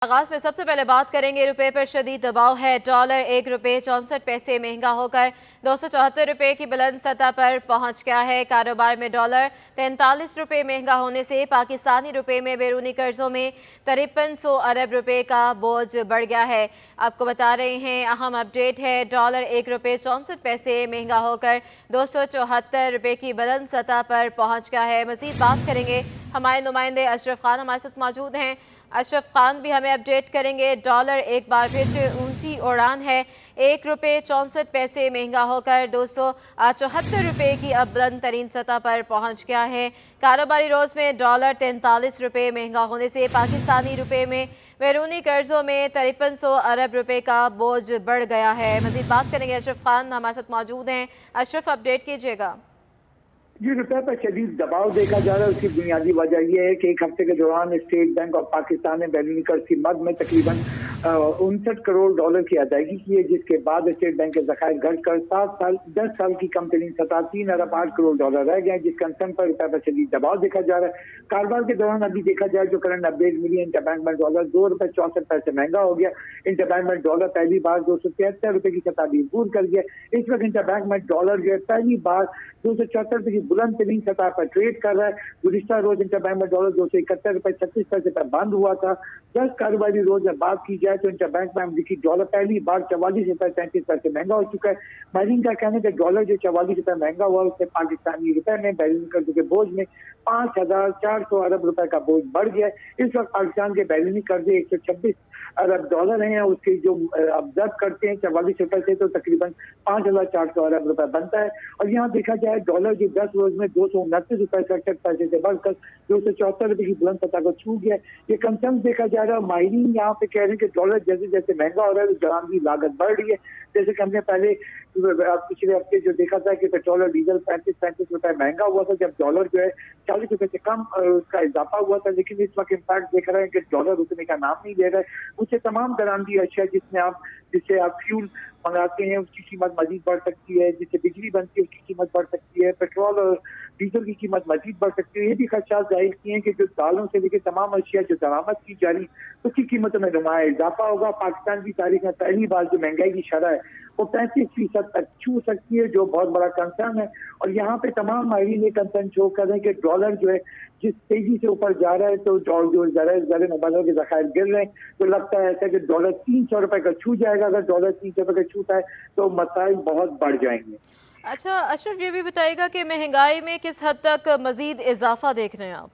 आगाज में सबसे पहले बात करेंगे रुपए पर शदीद दबाव है। डॉलर 1 रुपये 64 पैसे महंगा होकर 274 रुपये की बुलंद सतह पर पहुंच गया है। कारोबार में डॉलर 43 रुपये महंगा होने से पाकिस्तानी रुपए में बैरूनी कर्जों में 5300 अरब रुपए का बोझ बढ़ गया है। आपको बता रहे हैं अहम अपडेट है। डॉलर 1 रुपये 64 पैसे महंगा होकर 274 रुपये की बुलंद सतह पर पहुंच गया है। मजीद बात करेंगे, हमारे नुमाइंदे अशरफ खान हमारे साथ मौजूद हैं। अशरफ खान भी हमें अपडेट करेंगे। डॉलर एक बार फिर से ऊंची उड़ान है, 1 रुपये 64 पैसे महंगा होकर 274 रुपये की अब बुलंद तरीन सतह पर पहुंच गया है। कारोबारी रोज में डॉलर 43 रुपये महंगा होने से पाकिस्तानी रुपए में बैरूनी कर्जों में 5300 अरब रुपए का बोझ बढ़ गया है। मजीद बात करेंगे, अशरफ खान हमारे साथ मौजूद हैं। अशरफ, अपडेट कीजिएगा। जी, रुपए पर शदीद दबाव देखा जा रहा है। उसकी बुनियादी वजह यह है कि एक हफ्ते के दौरान स्टेट बैंक ऑफ पाकिस्तान ने बैरूनी कर्ज की मद में तकरीबन 59 करोड़ डॉलर की अदायगी की है, जिसके बाद स्टेट बैंक के ज़खायर घटकर 10 साल की कम तरीन सतह 3 अरब 8 करोड़ डॉलर रह गए, जिस कंसर्न पर रुपए पर शदीद दबाव देखा जा रहा है। कारोबार के दौरान अभी देखा जाए जो करंट अपडेट मिली, इंटरबैंक में डॉलर 2 रुपये 64 पैसे महंगा हो गया। इंटरबैंक में डॉलर पहली बार 273 रुपए की सतह भी अबूर कर गया। इस वक्त इंटरबैंक में डॉलर जो है पहली बार 274 रुपए की बुलंद तरीन सतह पर ट्रेड कर रहा है। गुज़िश्ता रोज इंटरबैंक में डॉलर 271 रुपए 36 पैसे पर बंद हुआ था। 10 कारोबारी रोज में बात की जाए तो इंटरबैंक में अमरीकी डॉलर पहली बार 44 रुपए 33 पैसे महंगा हो चुका है। माहिरीन का कहना है कि डॉलर जो 44 रुपए महंगा हुआ, उससे पाकिस्तानी रुपए में बैरूनी कर्ज के बोझ में 5400 अरब रुपए का बोझ बढ़ गया है। इस वक्त पाकिस्तान के बैरूनी कर्जे 126 अरब डॉलर हैं। उसके जो अब्जर्व करते हैं 44 रुपए से, तो तकरीबन 5400 अरब रुपए बनता है। और यहाँ देखा जाए डॉलर जो 10 रोज में 229 रुपए 67 पैसे से बढ़कर 274 रुपए की बुलंद सतह को छू गया। ये कंसर्न देखा जा रहा है। माहिरीन यहाँ पे कह रहे हैं कि डॉलर जैसे जैसे महंगा हो रहा है, जराम की लागत बढ़ रही है। जैसे कि हमने पहले पिछले हफ्ते जो देखा था कि पेट्रोल और डीजल 35 रुपए महंगा हुआ था, जब डॉलर जो है 40 रुपए से कम उसका इजाफा हुआ था। लेकिन इस वक्त इम्पैक्ट देख रहे हैं कि डॉलर रुकने का नाम नहीं ले रहा है। उससे तमाम दरामदी अशिया जिससे आप फ्यूल मंगाते हैं उसकी कीमत मजीद बढ़ सकती है, जिससे बिजली बनती है उसकी कीमत बढ़ सकती है, पेट्रोल और डीजल की कीमत मजीद बढ़ सकती है। ये भी खदशात जाहिर किए हैं कि जो दालों से लेकर तमाम अशिया जो दरामद की जा रही उसकी कीमतों में नुमाया इजाफा होगा। पाकिस्तान की तारीख में पहली बार जो महंगाई की शरह है वो 35% तक छू सकती है, जो बहुत बड़ा कंसर्न है। और यहाँ पे तमाम माहिरीन ये कंसर्न शो कर रहे हैं कि डॉलर जो है जिस तेजी से ऊपर जा रहा है, तो जो जरे मोबाइलों के ज़खायर गिर रहे हैं, तो लगता है ऐसा कि डॉलर 300 रुपए का छू जाएगा। अगर डॉलर 300 रुपए का छूता है तो मसाइल बहुत बढ़ जाएंगे। अच्छा अशरफ, ये भी बताइएगा कि महंगाई में किस हद तक मजीद इजाफा देख रहे हैं आप?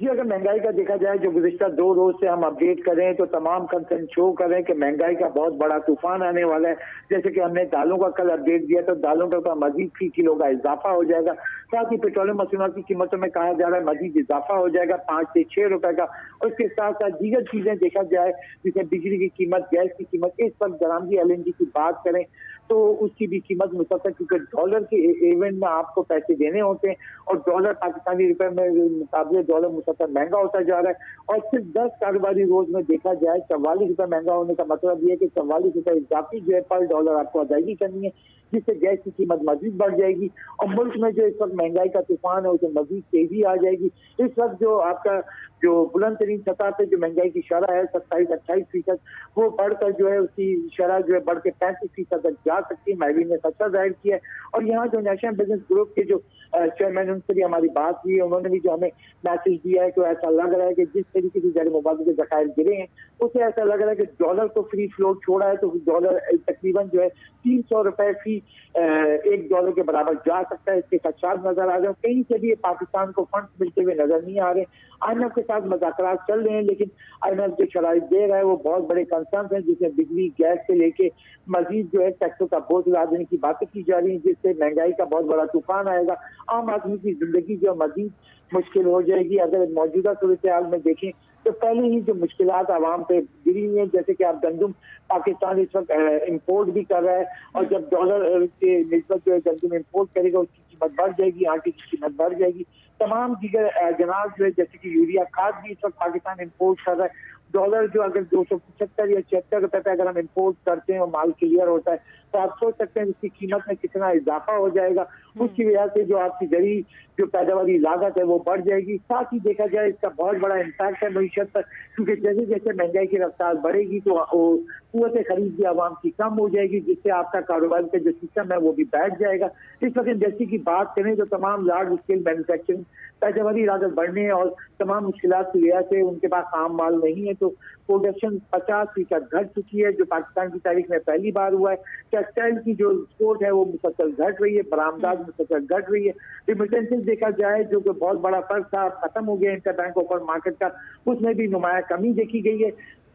जी, अगर महंगाई का देखा जाए जो गुज़िश्ता 2 रोज से हम अपडेट करें तो तमाम कंसर्न शो करें कि महंगाई का बहुत बड़ा तूफान आने वाला है। जैसे कि हमने दालों का कल अपडेट दिया तो दालों के ऊपर मजीद फी किलो का इजाफा हो जाएगा। साथ ही पेट्रोलियम मसूनात की कीमतों में कहा जा रहा है मजीद इजाफा हो जाएगा 5 से 6 रुपए का। और इसके साथ साथ दीगर चीजें देखा जाए जिसमें बिजली की कीमत, गैस की कीमत, इस वक्त दरामदी LNG की बात करें तो उसकी भी कीमत मुसलसल, क्योंकि डॉलर के इवेंट में आपको पैसे देने होते हैं और डॉलर पाकिस्तानी रुपए में मुकाबले डॉलर मुसलसल महंगा होता जा रहा है। और सिर्फ 10 कारोबारी रोज में देखा जाए 44 रुपए महंगा होने का मतलब ये है कि 44 रुपए इजाफी जो है पर डॉलर आपको अदायगी करनी है, जिससे गैस की कीमत मजीद बढ़ जाएगी। और मुल्क में जो इस वक्त महंगाई का तूफान है उसे मजीद तेजी आ जाएगी। इस वक्त जो आपका जो बुलंद तरीन सतह पे जो महंगाई की शरह है 27-28%, वो बढ़कर जो है उसकी शरह जो है बढ़ के 35% तक जा सकती है। माहिरीन ने खदशा जाहिर किया है। और यहाँ जो नेशनल बिजनेस ग्रुप के जो चेयरमैन उनसे भी हमारी बात हुई है, उन्होंने भी जो हमें मैसेज दिया है तो ऐसा लग रहा है कि जिस तरीके से ज़र मुबादले के ज़खायर गिरे हैं उससे ऐसा लग रहा है कि डॉलर को फ्री फ्लोट छोड़ा है तो डॉलर तकरीबन जो है 300 रुपए फी $1 के बराबर जा सकता है। इसके खदशात नजर आ रहे हैं। कहीं से भी पाकिस्तान को फंड मिलते हुए नजर नहीं आ रहे। IMF के साथ मुज़ाकरात चल रहे हैं, लेकिन IMF जो शराइत दे रहा है वो बहुत बड़े कंसर्न हैं, जिसमें बिजली, गैस से लेके मजीद जो है टैक्सों का बोझ ला देने की बातें की जा रही हैं, जिससे महंगाई का बहुत बड़ा तूफान आएगा। आम आदमी की जिंदगी जो मजीद मुश्किल हो जाएगी। अगर मौजूदा सूरत हाल में देखें तो पहले ही जो मुश्किलात आवाम पे गिरी हुई है, जैसे कि आप गंदम पाकिस्तान इस वक्त इम्पोर्ट भी कर रहा है और जब डॉलर के निस्बत जो है गंदम इम्पोर्ट करेगा उसकी कीमत बढ़ जाएगी, आटे की कीमत बढ़ जाएगी। तमाम दीगर अजनास जो है जैसे कि यूरिया खाद भी इस वक्त पाकिस्तान इम्पोर्ट कर रहा है। डॉलर जो अगर 275 या 76 रुपए पे अगर हम इम्पोर्ट करते हैं और माल क्लियर होता है तो आप सोच सकते हैं इसकी कीमत में कितना इजाफा हो जाएगा। उसकी वजह से जो आपकी जरी जो पैदावारी लागत है वो बढ़ जाएगी। साथ ही देखा जाए इसका बहुत बड़ा इम्पैक्ट है मईशत पर, क्योंकि जैसे जैसे महंगाई की रफ्तार बढ़ेगी तो कुव्वत खरीद भी आवाम की कम हो जाएगी, जिससे आपका कारोबार का जो सिस्टम है वो भी बैठ जाएगा। इस वक्त इंडस्ट्री की बात करें तो तमाम लार्ज स्केल मैन्युफैक्चरिंग पैदावारी लागत बढ़ने और तमाम मुश्किलात की वजह से उनके पास आम माल नहीं है, तो प्रोडक्शन 50% घट चुकी है, जो पाकिस्तान की तारीख में पहली बार हुआ है। टेक्सटाइल की जो एक्सपोर्ट है वो मुसलसल घट रही है, बरामदात मुसलसल घट रही है। रिमिटेंसेस देखा जाए जो कि बहुत बड़ा फर्क था, खत्म हो गया इंटरबैंक ओपन मार्केट का, उसमें भी नुमाया कमी देखी गई है।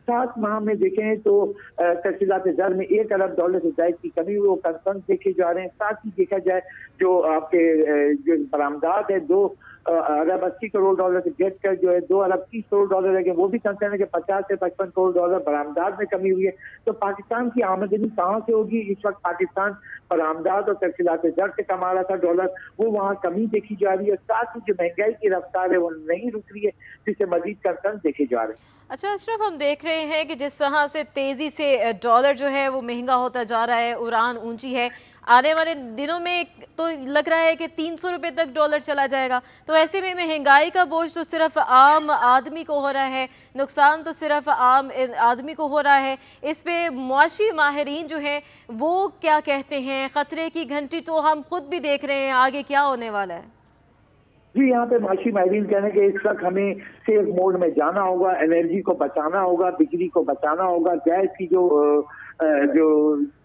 7 माह में देखें तो तफसीलात ज़र में $1 अरब से ज़ायद की कमी हुई, वो कंसर्न देखे जा रहे हैं। साथ ही देखा जाए जो आपके जो बरामदात है $2 अरब 80 करोड़ से घट कर जो है $2 अरब 30 करोड़ है, वो भी कंसर्न है कि 50 से 55 करोड़ बरामदात में कमी हुई है। तो पाकिस्तान की आमदनी कहाँ से होगी? इस वक्त पाकिस्तान बरामदात और तफसीलात ज़र से कमा रहा था डॉलर, वो वहाँ कमी देखी जा रही है। साथ ही जो महंगाई की रफ्तार है वो नहीं रुक रही है, जिससे मजीद कंसर्न देखे जा रहे हैं। अच्छा अशरफ, हम देख रहे हैं कि जिस तरह से तेज़ी से डॉलर जो है वो महंगा होता जा रहा है, उड़ान ऊंची है, आने वाले दिनों में तो लग रहा है कि 300 रुपये तक डॉलर चला जाएगा। तो ऐसे में महंगाई का बोझ तो सिर्फ आम आदमी को हो रहा है, नुकसान तो सिर्फ आम आदमी को हो रहा है। इस पे मुआशी माहिरीन जो हैं वो क्या कहते हैं? ख़तरे की घंटी तो हम खुद भी देख रहे हैं, आगे क्या होने वाला है? जी, यहाँ पे माशी माहिरीन कहने के इस वक्त हमें सेफ मोड में जाना होगा, एनर्जी को बचाना होगा, बिजली को बचाना होगा, गैस की जो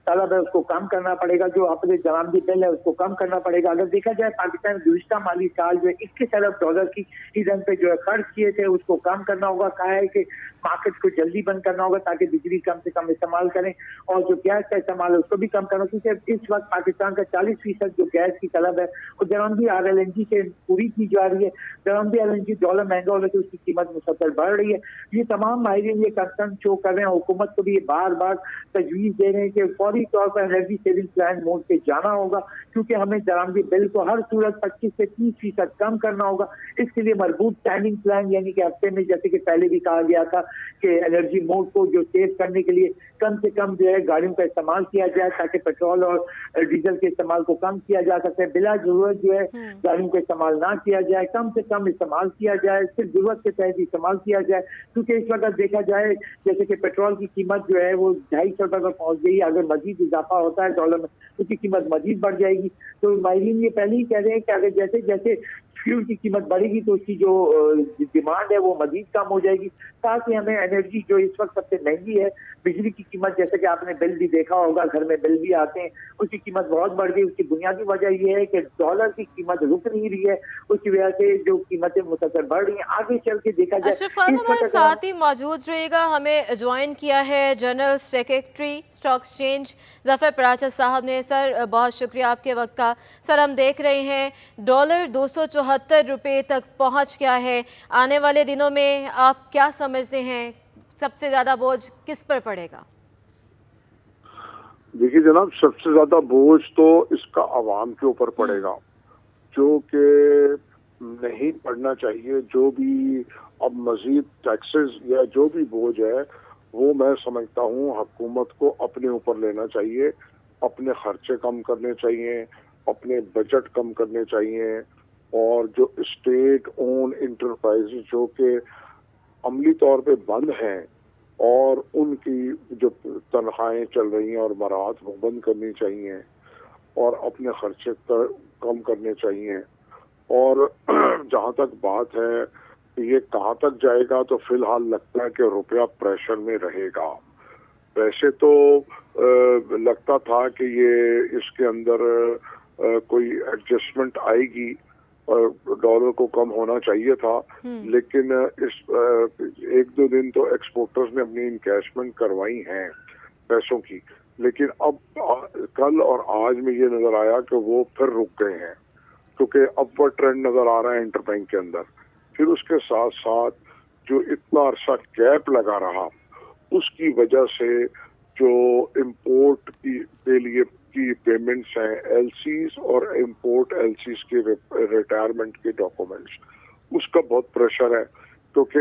तलब है उसको कम करना पड़ेगा, जो अपने जरामदी बिल है उसको कम करना पड़ेगा। अगर देखा जाए पाकिस्तान गुज़िश्ता माली साल जो $21 अरब की ईंधन पे जो है खर्च किए थे, उसको कम करना होगा। कहा है कि मार्केट को जल्दी बंद करना होगा ताकि बिजली कम से कम इस्तेमाल करें, और जो गैस का इस्तेमाल है उसको भी कम करना, क्योंकि इस वक्त पाकिस्तान का 40% जो गैस की तलब है वो जरामदी RLNG से पूरी की जा रही है। जरामदी LNG डॉलर महंगा होने से उसकी कीमत मुसलसल बढ़ रही है। ये तमाम माहिरीन ये कंसर्न शो कर रहे हैं, हुकूमत को भी ये बार बार तजवीज़ दे रहे हैं कि फौरी तौर पर एनर्जी सेविंग प्लान मोड पे जाना होगा, क्योंकि हमें जरामदी बिल को हर सूरत 25 से 30% कम करना होगा। इसके लिए मजबूत टाइमिंग प्लान, यानी कि हफ्ते में जैसे कि पहले भी कहा गया था कि एनर्जी मोड को जो सेव करने के लिए कम से कम जो है गाड़ियों का इस्तेमाल किया जाए, ताकि पेट्रोल और डीजल के इस्तेमाल को कम किया जा सके। बिला जरूरत जो है गाड़ियों का इस्तेमाल ना किया जाए, कम से कम इस्तेमाल किया जाए, सिर्फ जरूरत के तहत इस्तेमाल किया जाए। क्योंकि इस वक्त देखा जाए जैसे कि पेट्रोल की कीमत जो है वो $250 पर पहुंच गई, अगर मजीद इजाफा होता है डॉलर में उसकी कीमत मजीद बढ़ जाएगी। तो माहिरीन ये पहले ही कह रहे हैं कि अगर जैसे जैसे फ्यूल की कीमत बढ़ेगी तो उसकी जो डिमांड है वो मजीद कम हो जाएगी। साथ ही हमें एनर्जी जो इस वक्त सबसे महंगी है, बिजली की कीमत, जैसे कि आपने बिल भी देखा होगा, घर में बिल भी आते हैं, उसकी कीमत बहुत बढ़ गई। उसकी बुनियादी वजह यह है कि डॉलर की कीमत रुक नहीं रही है, उसकी वजह से जो कीमतें मुसलसल बढ़ रही हैं। आगे चल के देखा जाए अशरफ खान हमारे साथ ही मौजूद रहेगा। हमें ज्वाइन किया है general secretary stock exchange Zafar Paracha साहब ने। सर बहुत शुक्रिया आपके वक्त का। सर हम देख रहे हैं डॉलर 274 रुपये तक पहुंच गया है। आने वाले दिनों में आप क्या समझते हैं सबसे ज़्यादा बोझ किस पर पड़ेगा? देखिए जनाब, सबसे ज्यादा बोझ तो इसका आवाम के ऊपर पड़ेगा, जो कि नहीं पड़ना चाहिए। जो भी अब मजीद टैक्सेस या जो भी बोझ है वो मैं समझता हूँ हुकूमत को अपने ऊपर लेना चाहिए, अपने खर्चे कम करने चाहिए, अपने बजट कम करने चाहिए, और जो स्टेट ओन इंटरप्राइजेज जो कि अमली तौर पे बंद हैं और उनकी जो तनख्वाहें चल रही हैं और मराहत वो बंद करनी चाहिए, और अपने खर्चे कम करने चाहिए। और जहाँ तक बात है ये कहाँ तक जाएगा, तो फिलहाल लगता है कि रुपया प्रेशर में रहेगा। वैसे तो लगता था कि ये इसके अंदर कोई एडजस्टमेंट आएगी, डॉलर को कम होना चाहिए था, लेकिन इस 1-2 दिन तो एक्सपोर्टर्स ने अपनी इनकैशमेंट करवाई हैं पैसों की, लेकिन अब कल और आज में ये नजर आया कि वो फिर रुक गए हैं, क्योंकि अपवर्ड ट्रेंड नजर आ रहा है इंटरबैंक के अंदर। फिर उसके साथ साथ जो इतना अरसा गैप लगा रहा, उसकी वजह से जो इम्पोर्ट के लिए की पेमेंट्स हैं, एलसीज और इम्पोर्ट एलसीज के रिटायरमेंट के डॉक्यूमेंट्स, उसका बहुत प्रेशर है, क्योंकि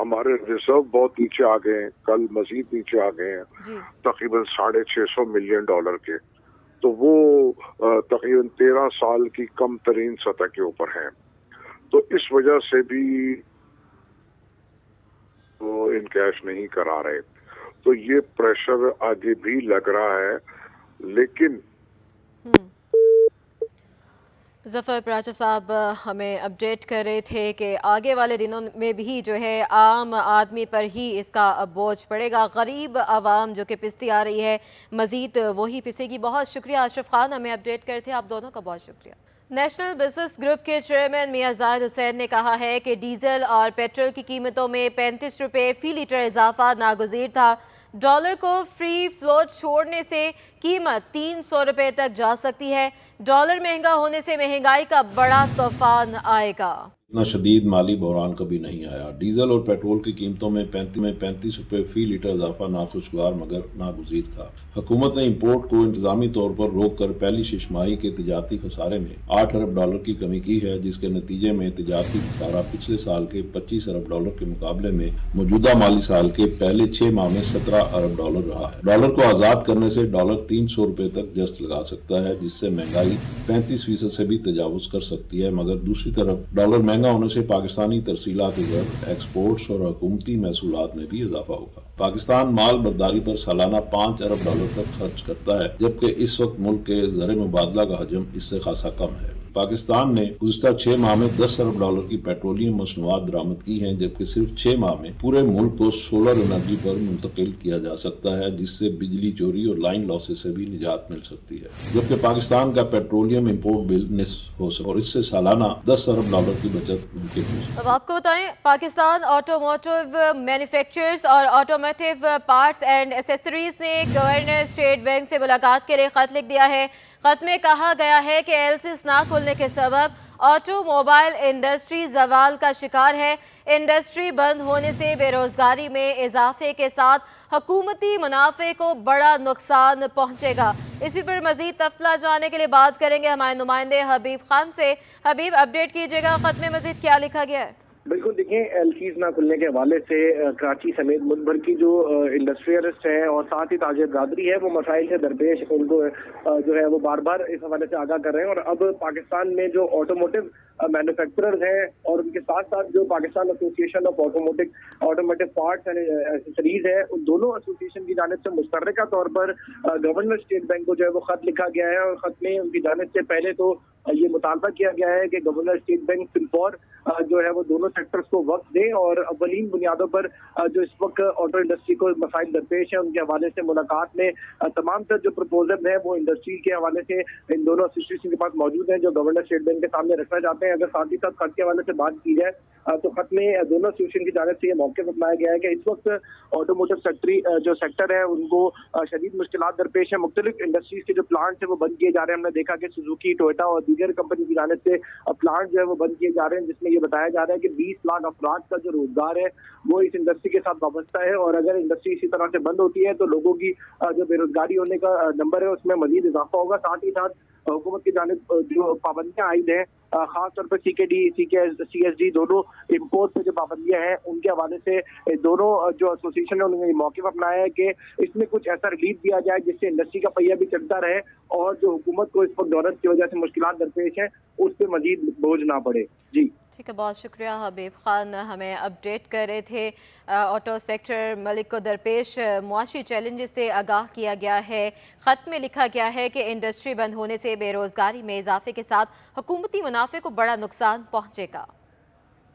हमारे रिजर्व बहुत नीचे आ गए हैं, कल मजीद नीचे आ गए हैं, तकरीबन $650 मिलियन के। تو وہ تقریباً 13 سال کی کم ترین سطح کے اوپر ہیں. تو اس وجہ سے بھی وہ ان کیش نہیں کرا رہے. تو یہ پریشر آگے بھی لگ رہا ہے. لیکن ظفر پراچا صاحب ہمیں اپڈیٹ کر رہے تھے کہ آگے والے دنوں میں بھی جو ہے عام آدمی پر ہی اس کا بوجھ پڑے گا. غریب عوام جو کہ پستی آ رہی ہے مزید وہی پسے گی. بہت شکریہ اشرف خان ہمیں اپڈیٹ کر تھے. آپ دونوں کا بہت شکریہ. نیشنل بزنس گروپ کے چیئرمین میاں زاہد حسین نے کہا ہے کہ ڈیزل اور پیٹرول کی قیمتوں میں 35 روپے فی لیٹر اضافہ ناگزیر تھا. ڈالر کو فری فلوٹ چھوڑنے سے قیمت 300 روپے تک جا سکتی ہے. ڈالر مہنگا ہونے سے مہنگائی کا بڑا طوفان آئے گا. اتنا شدید مالی بحران کبھی نہیں آیا. ڈیزل اور پیٹرول کی قیمتوں میں 35 روپے فی لیٹر اضافہ ناخوشگوار مگر ناگزیر تھا. حکومت نے امپورٹ کو انتظامی طور پر روک کر پہلی شش ماہی کے تجارتی خسارے میں 8 ارب ڈالر کی کمی کی ہے، جس کے نتیجے میں تجارتی خسارہ پچھلے سال کے 25 ارب ڈالر کے مقابلے میں موجودہ مالی سال کے پہلے 6 ماہ میں 17 ارب ڈالر رہا ہے. ڈالر کو آزاد کرنے سے ڈالر 300 روپے تک جست لگا سکتا ہے، جس سے مہنگائی 35% سے بھی تجاوز کر سکتی ہے. مگر دوسری طرف ڈالر مہنگا ہونے سے پاکستانی ترسیلات زر، ایکسپورٹس اور حکومتی محصولات میں بھی اضافہ ہوگا. پاکستان مال برداری پر سالانہ 5 ارب ڈالر تک خرچ کرتا ہے، جبکہ اس وقت ملک کے زر مبادلہ کا حجم اس سے خاصا کم ہے. پاکستان نے گزشتہ 6 ماہ میں 10 ارب ڈالر کی پیٹرولیم مصنوعات درآمد کی ہیں، جبکہ صرف 6 ماہ میں پورے ملک کو سولر انرجی پر منتقل کیا جا سکتا ہے، جس سے بجلی چوری اور لائن لاسز سے بھی نجات مل سکتی ہے. جبکہ پاکستان کا پیٹرولیم امپورٹ بل نصف ہو سکتا اور اس سے سالانہ 10 ارب ڈالر کی بچت ممکن ہو سکتی ہے. اب آپ کو بتائیں، پاکستان آٹوموٹیو مینوفیکچررز اور آٹوموٹیو پارٹس اینڈ ایسیسریز نے گورنر اسٹیٹ بینک سے ملاقات کے لیے خط لکھ دیا ہے. خط میں کہا گیا ہے کہ ایلسیز نہ کھلنے کے سبب آٹو موبائل انڈسٹری زوال کا شکار ہے. انڈسٹری بند ہونے سے بے روزگاری میں اضافے کے ساتھ حکومتی منافع کو بڑا نقصان پہنچے گا. اسی پر مزید تفصیل جاننے کے لیے بات کریں گے ہمارے نمائندے حبیب خان سے. حبیب، اپڈیٹ کیجیے گا، خط میں مزید کیا لکھا گیا ہے؟ بالکل، دیکھیں ایل سیز نہ کھلنے کے حوالے سے کراچی سمیت ملک بھر کی جو انڈسٹریلسٹ ہیں اور ساتھ ہی تاجر برادری ہے وہ مسائل سے درپیش ان کو جو ہے وہ بار بار اس حوالے سے آگاہ کر رہے ہیں. اور اب پاکستان میں جو آٹوموٹیو مینوفیکچررز ہیں اور ان کے ساتھ ساتھ جو Pakistan association of automotive parts and accessories ہے، ان دونوں ایسوسیشن کی جانب سے مشترکہ طور پر گورنر اسٹیٹ بینک کو جو ہے وہ خط لکھا گیا ہے. اور خط میں ان کی جانب سے پہلے تو یہ مطالبہ کیا گیا ہے کہ گورنر اسٹیٹ بینک فلفور جو ہے وہ دونوں سیکٹرز کو وقت دے اور اولین بنیادوں پر جو اس وقت آٹو انڈسٹری کو مسائل درپیش ہیں ان کے حوالے سے ملاقات میں تمام تر جو پروپوزل ہیں وہ انڈسٹری کے حوالے سے ان دونوں ایسوسیشن کے پاس موجود ہیں جو گورنر اسٹیٹ بینک کے سامنے رکھنا چاہتے ہیں. اگر ساتھ ہی ساتھ خط کے حوالے سے بات کی جائے تو خط میں دونوں ایسوسیشن کی جانب سے یہ موقف اپنایا گیا ہے کہ اس وقت آٹوموٹیو جو سیکٹر ہے ان کو شدید مشکلات درپیش ہیں. مختلف انڈسٹریز کے جو پلانٹس ہیں وہ بند کیے جا رہے ہیں. ہم نے دیکھا کہ سوزوکی، ٹوئٹا اور دیگر کمپنی کی جانب سے پلانٹ جو ہے وہ بند کیے جا رہے ہیں، جس میں یہ بتایا جا رہا ہے کہ 20 لاکھ افراد کا جو روزگار ہے وہ اس انڈسٹری کے ساتھ وابستہ ہے. اور اگر انڈسٹری اسی طرح سے بند ہوتی ہے تو لوگوں کی جو بے روزگاری ہونے کا نمبر ہے اس میں مزید اضافہ ہوگا. ساتھ ہی ساتھ حکومت کی جانب جو پابندیاں عائد ہیں خاص طور پر سی ایس ڈی دونوں امپورٹ پہ جو پابندیاں ہیں ان کے حوالے سے دونوں جو ایسوسیشن ہے انہوں نے یہ موقف اپنایا ہے کہ اس میں کچھ ایسا ریلیف دیا جائے جس سے انڈسٹری کا پہیہ بھی چلتا رہے اور جو حکومت کو اس وقت دولت کی وجہ سے مشکلات درپیش ہیں اس پہ مزید بوجھ نہ پڑے. جی ٹھیک ہے، بہت شکریہ حبیب خان ہمیں اپڈیٹ کر رہے تھے. آٹو سیکٹر ملک کو درپیش معاشی چیلنجز سے آگاہ کیا گیا ہے. خط میں لکھا گیا ہے کہ انڈسٹری بند ہونے سے بے روزگاری میں اضافے کے ساتھ حکومتی منافع کو بڑا نقصان پہنچے گا.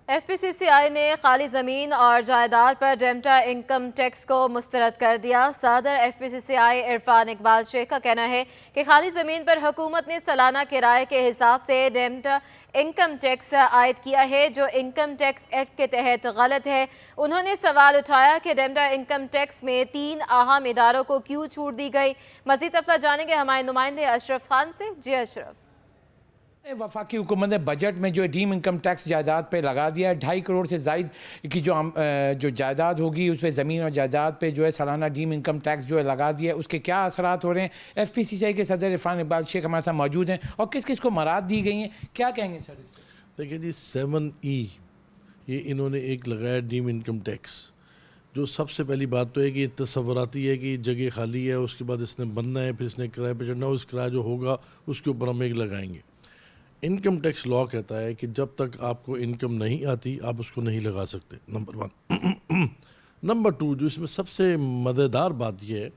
ایف پی سی سی آئی نے خالی زمین اور جائیداد پر ڈیمٹا انکم ٹیکس کو مسترد کر دیا. صدر ایف پی سی سی آئی عرفان اقبال شیخ کا کہنا ہے کہ خالی زمین پر حکومت نے سالانہ کرائے کے حساب سے ڈیمٹا انکم ٹیکس عائد کیا ہے جو انکم ٹیکس ایکٹ کے تحت غلط ہے. انہوں نے سوال اٹھایا کہ ڈیمٹا انکم ٹیکس میں 3 اہم اداروں کو کیوں چھوٹ دی گئی. مزید تفصیل جانیں گے ہمارے نمائندے اشرف خان سے. جی اشرف. وفاقی حکومت نے بجٹ میں جو ڈیم انکم ٹیکس جائیداد پہ لگا دیا ہے. 2.5 کروڑ سے زائد کی جو جائیداد ہوگی اس پہ زمین اور جائیداد پہ جو ہے سالانہ ڈیم انکم ٹیکس جو ہے لگا دیا ہے. اس کے کیا اثرات ہو رہے ہیں؟ ایف پی سی سی آئی کے صدر عرفان اقبال شیخ ہمارے ساتھ موجود ہیں اور کس کس کو مراد دی گئی ہیں، کیا کہیں گے سر اس پہ؟ دیکھیں جی 7E یہ انہوں نے ایک لگایا ڈیم انکم ٹیکس. جو سب سے پہلی بات تو ہے کہ یہ تصوراتی ہے کہ جگہ خالی ہے، اس کے بعد اس نے بننا ہے، پھر اس نے کرائے پہ چڑھنا ہے، اس کرایہ جو ہوگا اس کے اوپر ہم ایک لگائیں گے۔ انکم ٹیکس لا کہتا ہے کہ جب تک آپ کو انکم نہیں آتی آپ اس کو نہیں لگا سکتے، نمبر 1۔ نمبر 2 جو اس میں سب سے مزیدار بات یہ ہے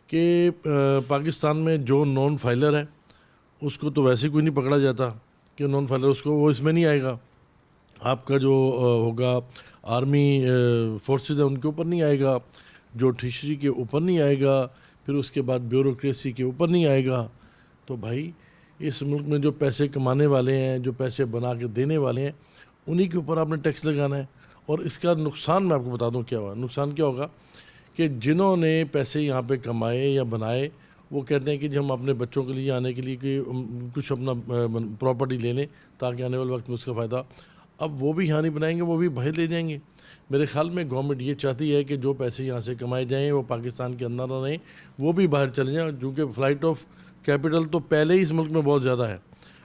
کہ پاکستان میں جو نان فائلر ہے اس کو تو ویسے کوئی نہیں پکڑا جاتا کہ نان فائلر، اس کو وہ اس میں نہیں آئے گا۔ آپ کا جو ہوگا آرمی فورسز ہے ان کے اوپر نہیں آئے گا، جو ٹھشری کے اوپر نہیں آئے گا، پھر اس کے بعد بیوروکریسی کے اوپر نہیں آئے گا۔ تو بھائی اس ملک میں جو پیسے کمانے والے ہیں، جو پیسے بنا کے دینے والے ہیں، انہی کے اوپر آپ نے ٹیکس لگانا ہے۔ اور اس کا نقصان میں آپ کو بتا دوں کیا ہوا۔ نقصان کیا ہوگا کہ جنہوں نے پیسے یہاں پہ کمائے یا بنائے وہ کہتے ہیں کہ جی ہم اپنے بچوں کے لیے آنے کے لیے کہ کچھ اپنا پراپرٹی لے لیں تاکہ آنے والے وقت میں اس کا فائدہ، اب وہ بھی یہاں نہیں بنائیں گے، وہ بھی باہر لے جائیں گے۔ میرے خیال میں گورنمنٹ یہ چاہتی ہے کہ جو پیسے یہاں سے کمائے جائیں وہ پاکستان کے اندر نہ رہیں، وہ بھی باہر چلے جائیں، کیونکہ فلائٹ آف کیپٹل تو پہلے ہی اس ملک میں بہت زیادہ ہے،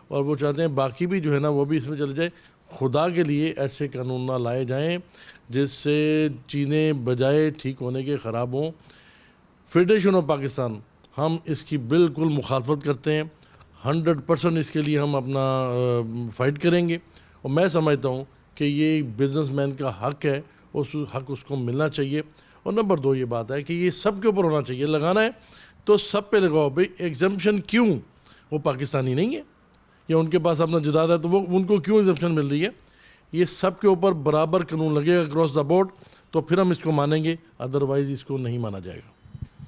اور وہ چاہتے ہیں باقی بھی جو ہے نا وہ بھی اس میں چلے جائے۔ خدا کے لیے ایسے قانون نہ لائے جائیں جس سے چیزیں بجائے ٹھیک ہونے کے خراب ہوں۔ فیڈریشن آف پاکستان ہم اس کی بالکل مخالفت کرتے ہیں، 100% اس کے لیے ہم اپنا فائٹ کریں گے، اور میں سمجھتا ہوں کہ یہ بزنس مین کا حق ہے، اس حق اس کو ملنا چاہیے۔ اور نمبر 2 یہ بات ہے کہ یہ سب کے اوپر ہونا چاہیے، لگانا ہے تو سب پہ لگاؤ۔ بھئی ایگزمپشن کیوں؟ وہ پاکستانی نہیں ہے یا ان کے پاس اپنا جداد ہے تو وہ ان کو کیوں ایگزمپشن مل رہی ہے؟ یہ سب کے اوپر برابر قانون لگے گا اکراس دا بورڈ، تو پھر ہم اس کو مانیں گے، ادروائز اس کو نہیں مانا جائے گا۔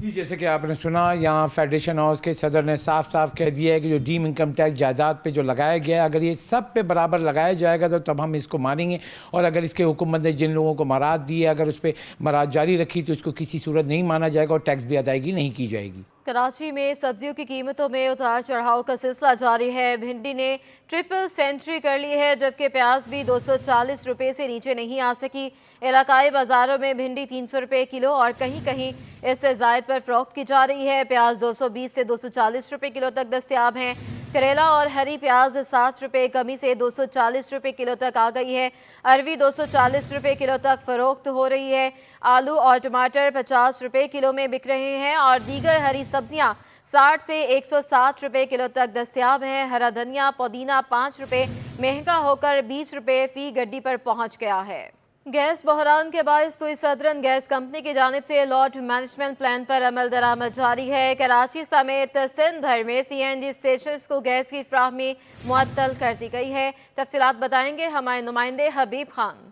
جی جیسے کہ آپ نے سنا یہاں فیڈریشن ہاؤس کے صدر نے صاف صاف کہہ دیا ہے کہ جو ڈیم انکم ٹیکس جائیداد پہ جو لگایا گیا ہے اگر یہ سب پہ برابر لگایا جائے گا تو تب ہم اس کو مانیں گے، اور اگر اس کے حکومت نے جن لوگوں کو مراعات دی ہے اگر اس پہ مراعات جاری رکھی تو اس کو کسی صورت نہیں مانا جائے گا اور ٹیکس بھی ادائیگی نہیں کی جائے گی۔ کراچی میں سبزیوں کی قیمتوں میں اتار چڑھاؤ کا سلسلہ جاری ہے۔ بھنڈی نے ٹرپل سینچری کر لی ہے، جبکہ پیاز بھی 240 روپے سے نیچے نہیں آ سکی۔ علاقائی بازاروں میں بھنڈی 300 روپے کلو اور کہیں کہیں اس سے زائد پر فروخت کی جا رہی ہے۔ پیاز 220 سے 240 روپے کلو تک دستیاب ہیں۔ کریلا اور ہری پیاز 7 روپے کمی سے 240 روپے کلو تک آ گئی ہے۔ اروی 240 روپے کلو تک فروخت ہو رہی ہے۔ آلو اور ٹماٹر 50 روپے کلو میں بک رہے ہیں اور دیگر ہری سبزیاں 60 سے 160 روپے کلو تک دستیاب ہیں۔ ہرا دھنیا پودینہ 5 روپے مہنگا ہو کر 20 روپے فی گڈی پر پہنچ گیا ہے۔ گیس بحران کے باعث سوئی سدرن گیس کمپنی کی جانب سے لاٹ مینجمنٹ پلان پر عمل درآمد جاری ہے۔ کراچی سمیت سندھ بھر میں سی این جی اسٹیشنز کو گیس کی فراہمی معطل کر دی گئی ہے۔ تفصیلات بتائیں گے ہمارے نمائندے حبیب خان۔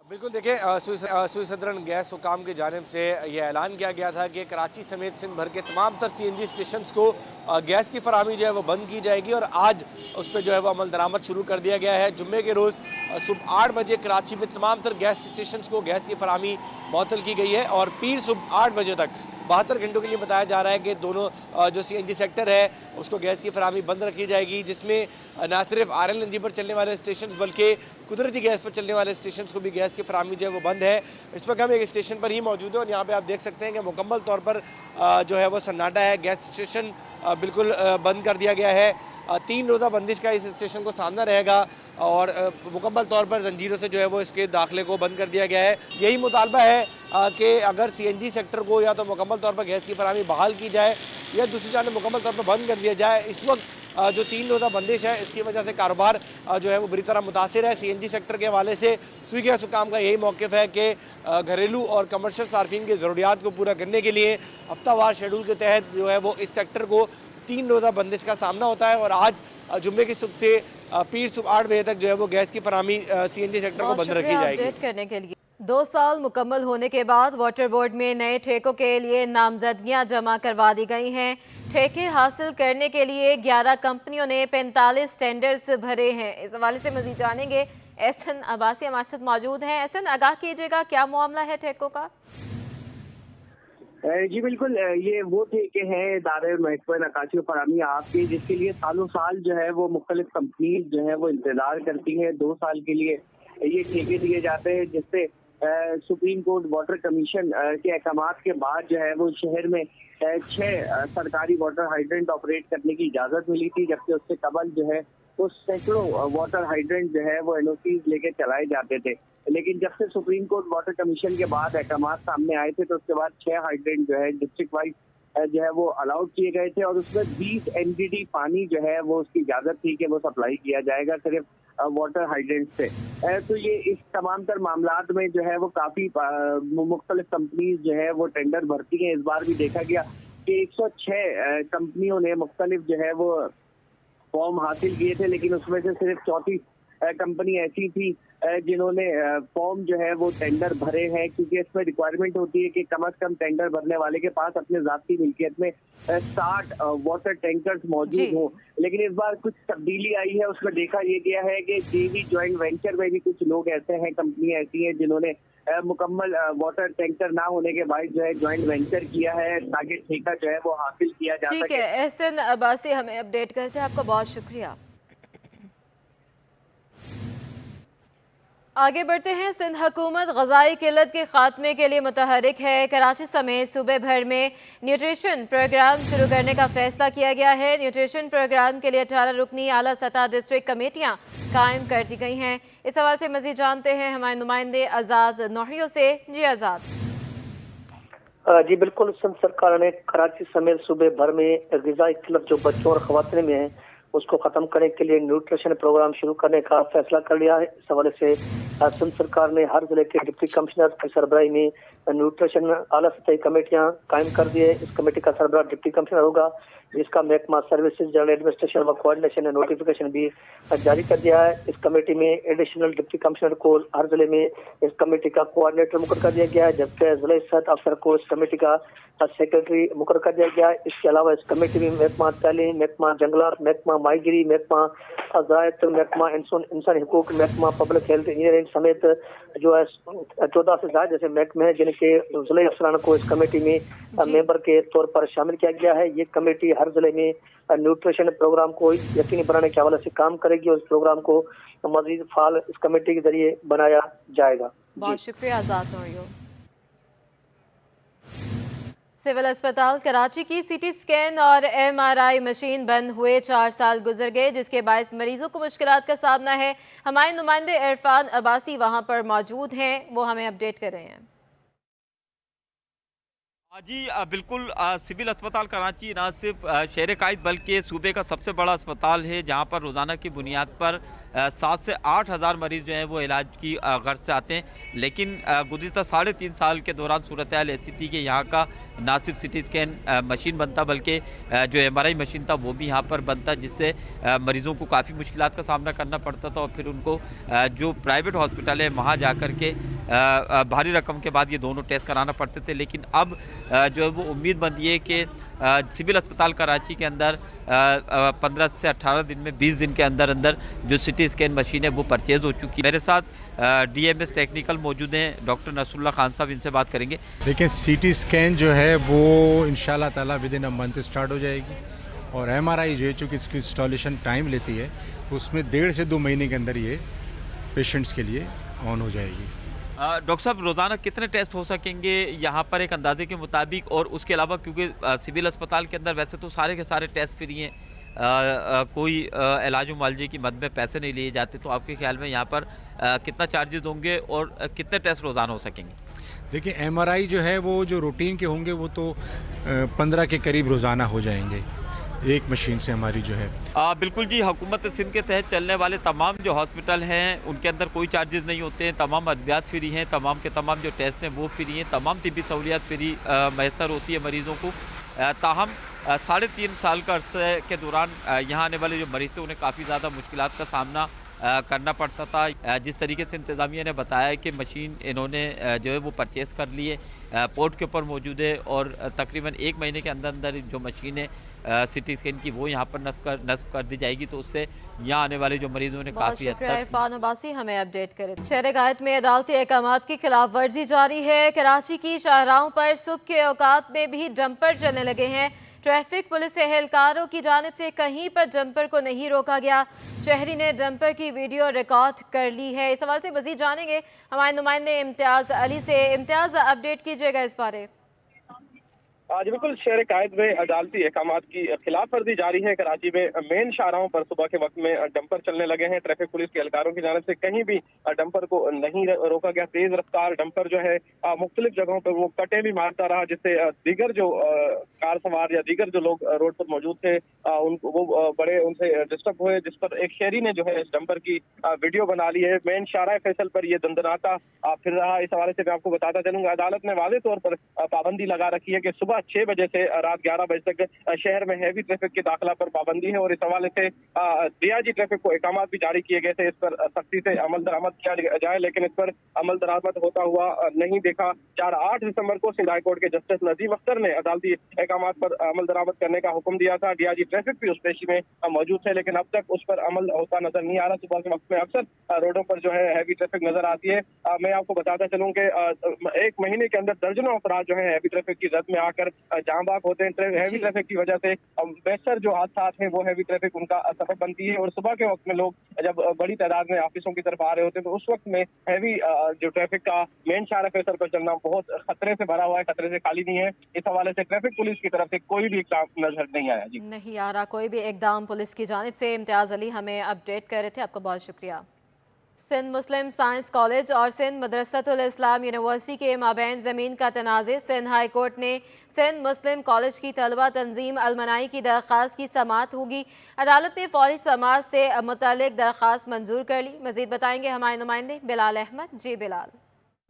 بالکل دیکھیں سوئی سدرن گیس حکام کی جانب سے یہ اعلان کیا گیا تھا کہ کراچی سمیت سندھ بھر کے تمام تر سی این جی اسٹیشنز کو گیس کی فراہمی جو ہے وہ بند کی جائے گی، اور آج اس پہ جو ہے وہ عمل درآمد شروع کر دیا گیا ہے۔ جمعے کے روز صبح 8 بجے کراچی میں تمام تر گیس اسٹیشنز کو گیس کی فراہمی معطل کی گئی ہے، اور پیر صبح 8 بجے تک 72 گھنٹوں کے لیے بتایا جا رہا ہے کہ دونوں جو سی این جی سیکٹر ہے اس کو گیس کی فراہمی بند رکھی جائے گی، جس میں نہ صرف آر ایل این جی پر چلنے والے اسٹیشنز بلکہ قدرتی گیس پر چلنے والے اسٹیشنز کو بھی گیس کی فراہمی جو ہے وہ بند ہے۔ اس وقت ہم ایک اسٹیشن پر ہی موجود ہیں اور یہاں پہ آپ دیکھ سکتے ہیں کہ مکمل طور پر جو ہے وہ سناٹا ہے، گیس اسٹیشن بالکل بند کر دیا گیا ہے۔ 3 روزہ بندش کا اس اسٹیشن کو سامنا رہے گا اور مکمل طور پر زنجیروں سے جو ہے وہ اس کے داخلے کو بند کر دیا گیا ہے۔ یہی مطالبہ ہے کہ اگر سی این جی سیکٹر کو یا تو مکمل طور پر گیس کی فراہمی بحال کی جائے یا دوسری جانب مکمل طور پر بند کر دیا جائے۔ اس وقت جو 3 روزہ بندش ہے اس کی وجہ سے کاروبار جو ہے وہ بری طرح متاثر ہے۔ سی این جی سیکٹر کے حوالے سے سوئی گیس حکام کا یہی موقف ہے کہ گھریلو اور کمرشل صارفین کی ضروریات کو پورا کرنے کے لیے ہفتہ وار شیڈول کے تحت جو ہے وہ اس سیکٹر کو 3 روزہ بندش کا سامنا ہوتا ہے، اور آج جمعے کی صبح سے پیر صبح 8 بجے تک جو ہے وہ گیس کی فراہمی سی این جی سیکٹر کو بند رکھی جائے گی۔ کرنے کے لیے 2 سال مکمل ہونے کے بعد واٹر بورڈ میں نئے ٹھیکوں کے لیے نامزدگیاں جمع کروا دی گئی ہیں۔ ٹھیکے حاصل کرنے کے لیے 11 کمپنیوں نے 45 ٹینڈرز بھرے ہیں۔ اس حوالے سے مزید جانیں گے احسن عباسی ہمارے ساتھ موجود ہیں۔ احسن آگاہ کیجیے گا کیا معاملہ ہے ٹھیکوں کا؟ جی بالکل، یہ وہ ٹھیکے ہیں ادارے محکمہ نکاسی و فراہمی آپ کے، جس کے لیے سالوں سال جو ہے وہ مختلف کمپنیز جو ہے وہ انتظار کرتی ہیں۔ 2 سال کے لیے یہ ٹھیکے دیے جاتے ہیں، جس سے سپریم کورٹ واٹر کمیشن کے احکامات کے بعد جو ہے وہ شہر میں 6 سرکاری واٹر ہائیڈرنٹ آپریٹ کرنے کی اجازت ملی تھی، جبکہ اس سے قبل جو ہے वो सैकड़ों वाटर हाइड्रेंट जो है वो एनओसीज लेके चलाए जाते थे। लेकिन जब से सुप्रीम कोर्ट वाटर कमीशन के बाद अहकामात सामने आए थे तो उसके बाद 6 हाइड्रेंट जो है डिस्ट्रिक्ट वाइज जो है वो अलाउड किए गए थे और उसमें 20 एमडीडी पानी जो है वो उसकी इजाजत थी कि वो सप्लाई किया जाएगा सिर्फ वाटर हाइड्रेंट से। तो ये इस तमाम तर मामलात में जो है वो काफी मुख्तलिफ कंपनीज जो है वो टेंडर भरती हैं। इस बार भी देखा गया कि 106 कंपनियों ने मुख्तलिफ जो है वो फॉर्म हासिल किए थे, लेकिन उसमें से सिर्फ 34 कंपनी ऐसी थी जिन्होंने फॉर्म जो है वो टेंडर भरे हैं, क्योंकि इसमें रिक्वायरमेंट होती है कि कम से कम टेंडर भरने वाले के पास अपने ज़ाती मिल्कियत में 60 वाटर टैंकर्स मौजूद हों। लेकिन इस बार कुछ तब्दीली आई है, उसमें देखा ये गया है कि जेवी ज्वाइंट वेंचर में भी कुछ लोग ऐसे हैं, कंपनियां ऐसी हैं जिन्होंने मुकम्मल वाटर टैंकर ना होने के बाद जो है ज्वाइंट वेंचर किया है ताकि ठेका जो है वो हासिल किया जा सके। ठीक है, एहसन अब्बासी हमें अपडेट करते हैं, आपका बहुत शुक्रिया। आगे बढ़ते हैं। सिंध हुकूमत ग़ज़ाई किल्लत के ख़ात्मे के लिए मुतहरिक है। कराची समेत सूबे भर में न्यूट्रिशन प्रोग्राम शुरू करने का फैसला किया गया है। न्यूट्रिशन प्रोग्राम के लिए 18 रुकनी आला सतह डिस्ट्रिक्ट कमेटियाँ कायम कर दी गई हैं। इस हवाले से मज़ीद जानते हैं हमारे नुमाइंदे आज़ाद नौहरियों से। जी आज़ाद। जी बिल्कुल, सिंध सरकार ने कराची समेत सूबे भर में ग़िज़ाई किल्लत जो बच्चों और ख़वातीन में है उसको ख़त्म करने के लिए न्यूट्रिशन प्रोग्राम शुरू करने का फैसला कर लिया है। इस हवाले से सिंध सरकार ने हर जिले के डिप्टी कमिश्नर की सरबराही में न्यूट्रिशन आला सतही कमेटियाँ कायम कर दी है। इस कमेटी का सरबराह डिप्टी कमिश्नर होगा, जिसका महकमा सर्विसेज जनरल एडमिनिस्ट्रेशन व कोऑर्डिनेशन ने नोटिफिकेशन भी जारी कर दिया है। इस कमेटी में एडिशनल डिप्टी कमिश्नर को हर जिले में इस कमेटी का कोऑर्डिनेटर मुकर कर दिया गया है, जबकि जिला सेहत अफसर को इस कमेटी का सेक्रेटरी मुकर कर दिया गया है। इसके अलावा इस कमेटी में महकमा तालीम, महकमा जंगलात, महकमा माहीगिरी, महकमा ज़राअत, महकमा इंसान हुकूक, महकमा पब्लिक हेल्थ इंजीनियरिंग समेत जो है 14 से ज़्यादा जैसे महकमे हैं जिनके जिले अफसरान को इस कमेटी में मेंबर के तौर पर शामिल किया गया है। ये कमेटी हर जिले में न्यूट्रिशन प्रोग्राम को यकीनी बनाने के हवाले से काम करेगी और इस प्रोग्राम को मजीद फाल इस कमेटी के जरिए बनाया जाएगा। बहुत शुक्रिया आज़ाद नौहरियों। सिविल अस्पताल कराची की सीटी स्कैन और एमआरआई मशीन बंद हुए 4 साल गुजर गए, जिसके बायस मरीजों को मुश्किलात का सामना है। हमारे नुमाइंदे इरफान अब्बासी वहां पर मौजूद हैं, वो हमें अपडेट कर रहे हैं। जी बिल्कुल, सिविल अस्पताल कराची ना सिर्फ शहर कायद बल्कि सूबे का सबसे बड़ा अस्पताल है, जहां पर रोज़ाना की बुनियाद पर 7 से 8 हज़ार मरीज़ जो हैं वो इलाज की गर्ज से आते हैं। लेकिन गुज़िश्ता 3.5 साल के दौरान सूरत हाल ऐसी थी कि यहाँ का ना सिर्फ सिटी स्कैन मशीन बनता बल्कि जो एमआरआई मशीन था वो भी यहाँ पर बनता, जिससे मरीज़ों को काफ़ी मुश्किलात का सामना करना पड़ता था और फिर उनको जो प्राइवेट हॉस्पिटल है वहाँ जा कर के भारी रकम के बाद ये दोनों टेस्ट कराना पड़ते थे। लेकिन अब जो है वो उम्मीद बंदी है कि सिविल अस्पताल कराची के अंदर 15 से 18 दिन में 20 दिन के अंदर अंदर जो सिटी स्कैन मशीन है वो परचेज़ हो चुकी है। मेरे साथ डीएमएस टेक्निकल मौजूद हैं डॉक्टर नसरुल्लाह खान साहब, इनसे बात करेंगे। देखिए, सीटी स्कैन जो है वो इंशाल्लाह ताला with in a month start हो जाएगी और एमआरआई जो है चूँकि इसकी इंस्टॉलेशन टाइम लेती है तो उसमें 1.5 से 2 महीने के अंदर ये पेशेंट्स के लिए ऑन हो जाएगी। डॉक्टर साहब, रोज़ाना कितने टेस्ट हो सकेंगे यहाँ पर एक अंदाजे के मुताबिक? और उसके अलावा क्योंकि सिविल अस्पताल के अंदर वैसे तो सारे के सारे टेस्ट फ्री हैं, कोई इलाज मुआलजे की मद में पैसे नहीं लिए जाते, तो आपके ख्याल में यहाँ पर कितना चार्जेस होंगे और कितने टेस्ट रोज़ाना हो सकेंगे? देखिए, एमआरआई जो है वो जो रूटीन के होंगे वो तो 15 के करीब रोज़ाना हो जाएंगे एक मशीन से हमारी जो है। बिल्कुल जी, हुकूमत सिंध के तहत चलने वाले तमाम जो हॉस्पिटल हैं उनके अंदर कोई चार्जेस नहीं होते हैं, तमाम अद्वियात फ्री हैं, तमाम के तमाम जो टेस्ट हैं वो फ्री हैं, तमाम तिब्बी सहूलियात फ्री मैसर होती है मरीज़ों को। ताहम 3.5 साल का अरसे के दौरान यहाँ आने वाले जो मरीज़ थे उन्हें काफ़ी ज़्यादा मुश्किलात का सामना करना पड़ता था। जिस तरीके से इंतज़ामिया ने बताया कि मशीन इन्होंने जो है वो परचेज़ कर ली है, पोर्ट के ऊपर मौजूद है और तकरीबन 1 महीने के अंदर अंदर जो मशीन है सिटी स्कैन की वो यहाँ पर नस्ब कर दी जाएगी, तो उससे यहाँ आने वाले जो मरीजों ने काफ़ी हद तक। इरफान अब्बासी हमें अपडेट करें। शहर कायद में अदालती अहकामात की खिलाफ वर्जी जारी है। कराची की शाहराहों पर सुबह के औकात में भी डंपर चलने लगे हैं। ट्रैफिक पुलिस एहलकारों की जानिब से कहीं पर डंपर को नहीं रोका गया। शहरी ने डंपर की वीडियो रिकॉर्ड कर ली है। इस हवाले से मजीद जानेंगे हमारे नुमाइंदे इम्तियाज़ अली से। इम्तियाज़, अपडेट कीजिएगा इस बारे। आज बिल्कुल शहर कायद में अदालती अहकामात की खिलाफ वर्जी जारी है। कराची में मेन शाहराहों पर सुबह के वक्त में डंपर चलने लगे हैं। ट्रैफिक पुलिस के एहलकारों की जानिब से कहीं भी डंपर को नहीं रोका गया। तेज रफ्तार डंपर जो है मुख्तलिफ जगहों पर वो कटे भी मारता रहा, जिससे दीगर जो कार सवार या दीगर जो लोग रोड पर मौजूद थे उनको वो बड़े उनसे डिस्टर्ब हुए, जिस पर एक शहरी ने जो है इस डंपर की वीडियो बना ली है। मेन शाहराह फैसल पर यह दंदनाता फिर रहा। इस हवाले से मैं आपको बताता चलूंगा, अदालत ने वाज़ेह तौर पर पाबंदी लगा रखी है कि सुबह 6 बजे से रात 11 बजे तक शहर में हैवी ट्रैफिक के दाखिला पर पाबंदी है। और इस हवाले से डीआईजी ट्रैफिक को अहकामात भी जारी किए गए थे, इस पर सख्ती से अमल दरामद किया जाए, लेकिन इस पर अमल दरामद होता हुआ नहीं देखा। 8 दिसंबर को सिंध हाई कोर्ट के जस्टिस नजीम अख्तर ने अदालती अहकामात पर अमल दरामद करने का हुक्म दिया था। डीआईजी ट्रैफिक भी उस पेशी में मौजूद थे, लेकिन अब तक उस पर अमल होता नजर नहीं आ रहा। सुबह के वक्त में अक्सर रोडों पर जो है हैवी ट्रैफिक नजर आती है। मैं आपको बताता चलूं कि एक महीने के अंदर दर्जनों अफराद जो है हैवी ट्रैफिक की जद में आकर जाम बाग होते हैं। हैवी ट्रैफिक की वजह से बेशतर जो हादसा हैं वो हैवी ट्रैफिक उनका सबब बनती है। और सुबह के वक्त में लोग जब बड़ी तादाद में ऑफिसों की तरफ आ रहे होते हैं तो उस वक्त में हैवी जो ट्रैफिक का मेन शाहराह फैसल पर चलना बहुत खतरे से भरा हुआ है, खतरे से खाली नहीं है। इस हवाले से ट्रैफिक पुलिस की तरफ से कोई भी इक़दाम नजर नहीं आया। जी नहीं आ रहा कोई भी इक़दाम पुलिस की जानिब से। इम्तियाज़ अली हमें अपडेट कर रहे थे, आपका बहुत शुक्रिया। सिंध मुस्लिम साइंस कॉलेज और सिंध मदरसतुल इस्लाम यूनिवर्सिटी के माबैन ज़मीन का तनाज़े। सिंध हाई कोर्ट ने सिंध मुस्लिम कॉलेज की तलबा तंजीम अलमनाई की दरख्वास्त की समाअत होगी। अदालत ने फौरी समाअत से मुतल्लिक दरख्वास्त मंजूर कर ली। मज़ीद बताएंगे हमारे नुमाइंदे बिलाल अहमद। जी बिलाल।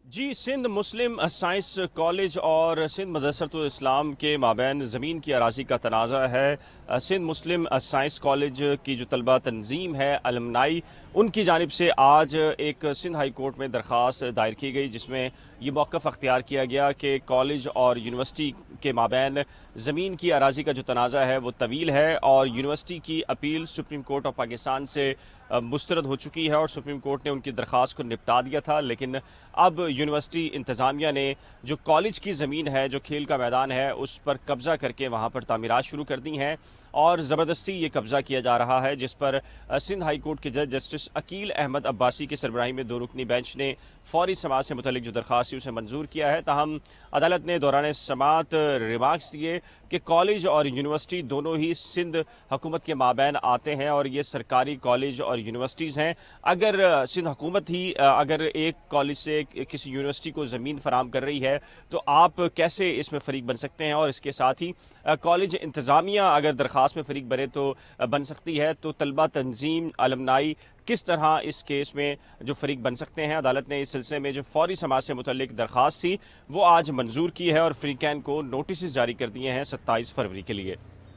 जी, सिंध मुस्लिम साइंस कॉलेज और सिंध मदरसतुल इस्लाम के माबैन ज़मीन की अराज़ी का तनाज़ा है। सिंध मुस्लिम साइंस कॉलेज की जो तलबा तंजीम है अलमनाई, उनकी जानिब से आज एक सिंध हाई कोर्ट में दरख्वास्त दायर की गई, जिसमें ये मौक़िफ़ अख्तियार किया गया कि कॉलेज और यूनिवर्सिटी के माबैन ज़मीन की अराज़ी का जो तनाज़ा है वो तवील है और यूनिवर्सिटी की appeal supreme court of Pakistan से मुस्तरद हो चुकी है और सुप्रीम कोर्ट ने उनकी दरख्वास्त को निपटा दिया था। लेकिन अब यूनिवर्सिटी इंतज़ामिया ने जो कॉलेज की ज़मीन है, जो खेल का मैदान है, उस पर कब्ज़ा करके वहाँ पर तामीरात शुरू कर दी हैं और ज़बरदस्ती ये कब्ज़ा किया जा रहा है, जिस पर सिंध हाई कोर्ट के जज जस्टिस अकील अहमद अब्बासी की सरबराही में 2 रुकनी बेंच ने फौरी समाअत से मुतल्लिक जो दरख्वास्त उसे मंजूर किया है। ताहम अदालत ने दौरान समाअत रिमार्क्स दिए कि कॉलेज और यूनिवर्सिटी दोनों ही सिंध हुकूमत के माबैन आते हैं और ये सरकारी कॉलेज और यूनिवर्सिटीज़ हैं। अगर सिंध हुकूमत ही अगर एक कॉलेज से किसी यूनिवर्सिटी को ज़मीन फराम कर रही है तो आप कैसे इसमें फ़रीक बन सकते हैं? और इसके साथ ही कॉलेज इंतज़ामिया अगर दरख्वास्त में फ़रीक बने तो बन सकती है, तो तलबा तंजीम अलमनाई किस तरह इस केस में जो फ़रीक बन सकते हैं? अदालत ने इस सिलसिले में जो फौरी समाअत से मुतल्लिक दरख्वास्त थी वो आज मंजूर की है और फ़रीक़ैन को नोटिस जारी कर दिए हैं 27 फरवरी के लिए।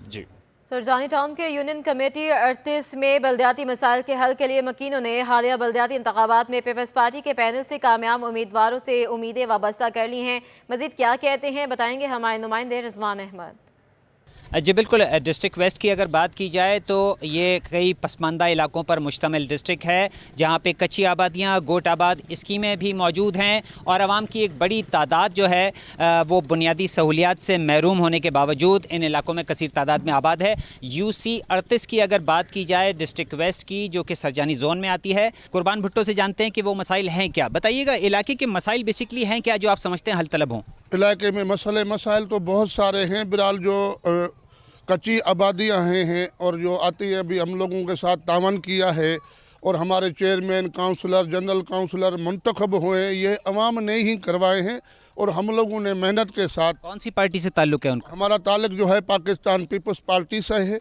जी, सुरजानी टाउन के यूनियन कमेटी 38 में बल्दियाती मसाइल के हल के लिए मकीनों ने हालिया बल्दियाती इंतखाबात में पीपल्स पार्टी के पैनल से कामयाब उम्मीदवारों से उम्मीदें वाबस्ता कर ली हैं। मज़ीद क्या कहते हैं बताएंगे हमारे नुमाइंदे रिजवान अहमद। जी बिल्कुल, डिस्ट्रिक्ट वेस्ट की अगर बात की जाए तो ये कई पसमानदा इलाकों पर मुश्तमिल डिस्ट्रिक्ट है, जहाँ पे कच्ची आबादियाँ, गोट आबाद स्कीमें भी मौजूद हैं और आवाम की एक बड़ी तादाद जो है वो बुनियादी सहूलियात से महरूम होने के बावजूद इन इलाकों में कसीर तादाद में आबाद है। UC 38 की अगर बात की जाए डिस्ट्रिक्ट वेस्ट की, जो कि सरजानी जोन में आती है, कुर्बान भुट्टो से जानते हैं कि वो मसाइल हैं क्या। बताइएगा इलाके के मसाइल बेसिकली हैं क्या जो आप समझते हैं हल तलब हों? इलाके में मसाइल तो बहुत सारे हैं बिलाल। जो कच्ची आबादियाँ हैं और जो आती है अभी हम लोगों के साथ तावन किया है और हमारे चेयरमैन, काउंसलर, जनरल काउंसलर मुंतखब हुए हैं, ये अवाम ने ही करवाए हैं और हम लोगों ने मेहनत के साथ। कौन सी पार्टी से ताल्लुक़ है उनका? हमारा ताल्लुक़ जो है पाकिस्तान पीपल्स पार्टी से है